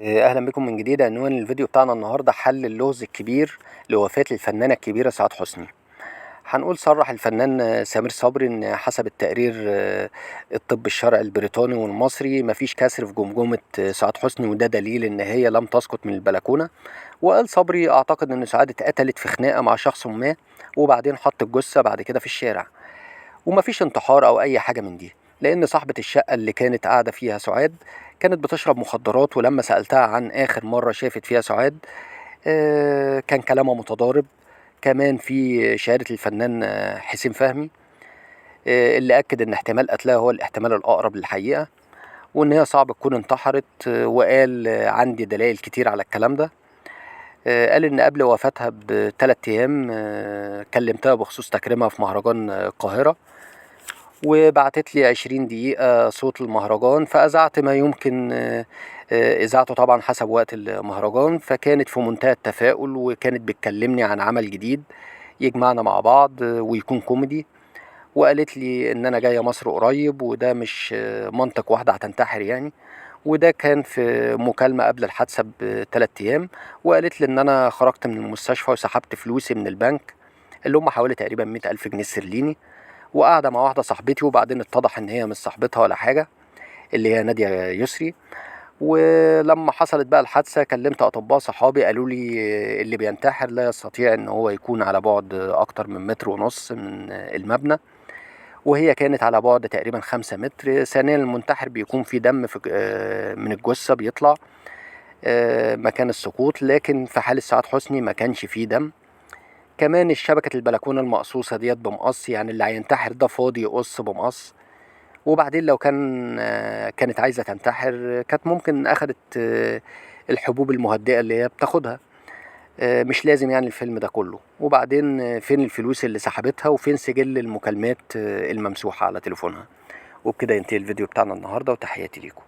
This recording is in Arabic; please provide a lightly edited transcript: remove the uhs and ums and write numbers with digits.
اهلا بكم من جديد. عنوان الفيديو بتاعنا النهارده حل اللغز الكبير لوفاة الفنانة الكبيرة سعاد حسني. هنقول صرح الفنان سمير صبري ان حسب التقرير الطب الشرعي البريطاني والمصري مفيش كسر في جمجمة سعاد حسني، وده دليل ان هي لم تسقط من البلكونة. وقال صبري اعتقد ان سعاد اتقتلت في خناقة مع شخص ما، وبعدين حط الجثة بعد كده في الشارع، ومفيش انتحار او اي حاجة من دي، لان صاحبة الشقة اللي كانت قاعدة فيها سعاد كانت بتشرب مخدرات. ولما سألتها عن آخر مرة شافت فيها سعاد كان كلامها متضارب. كمان في شهادة الفنان حسين فهمي اللي أكد إن احتمال قتلها هو الاحتمال الأقرب للحقيقة، وإن هي صعب تكون انتحرت. وقال عندي دلائل كتير على الكلام ده. قال إن قبل وفاتها ب3 أيام كلمتها بخصوص تكريمها في مهرجان القاهرة، وبعتت لي 20 دقيقة صوت المهرجان، فأذعت ما يمكن إذاعته طبعا حسب وقت المهرجان. فكانت في منتهى التفاؤل، وكانت بتكلمني عن عمل جديد يجمعنا مع بعض ويكون كوميدي. وقالت لي إن أنا جاية مصر قريب، وده مش منطق واحدة هتنتحر يعني. وده كان في مكالمة قبل الحادثة ب3 أيام. وقالت لي إن أنا خرجت من المستشفى وسحبت فلوسي من البنك اللي هم حوالي تقريبا 100,000 جنيه استرليني، وقاعدة مع واحدة صاحبتي. وبعدين اتضح ان هي مش صاحبتها ولا حاجة، اللي هي نادية يسري. ولما حصلت بقى الحادثة كلمت أطباء صحابي، قالوا لي اللي بينتحر لا يستطيع ان هو يكون على بعد اكتر من 1.5 متر من المبنى، وهي كانت على بعد تقريبا 5 متر. ثانيا المنتحر بيكون في دم في من الجثة بيطلع مكان السقوط، لكن في حالة سعاد حسني ما كانش فيه دم. كمان الشبكة البلكونة المقصوصة ديت بمقص، يعني اللي هينتحر ده فاضي يقص بمقص. وبعدين لو كانت عايزة تنتحر كانت ممكن أخدت الحبوب المهدئة اللي هي بتاخدها. مش لازم يعني الفيلم ده كله. وبعدين فين الفلوس اللي سحبتها، وفين سجل المكالمات الممسوحة على تليفونها. وبكده ينتهي الفيديو بتاعنا النهاردة، وتحياتي ليكم.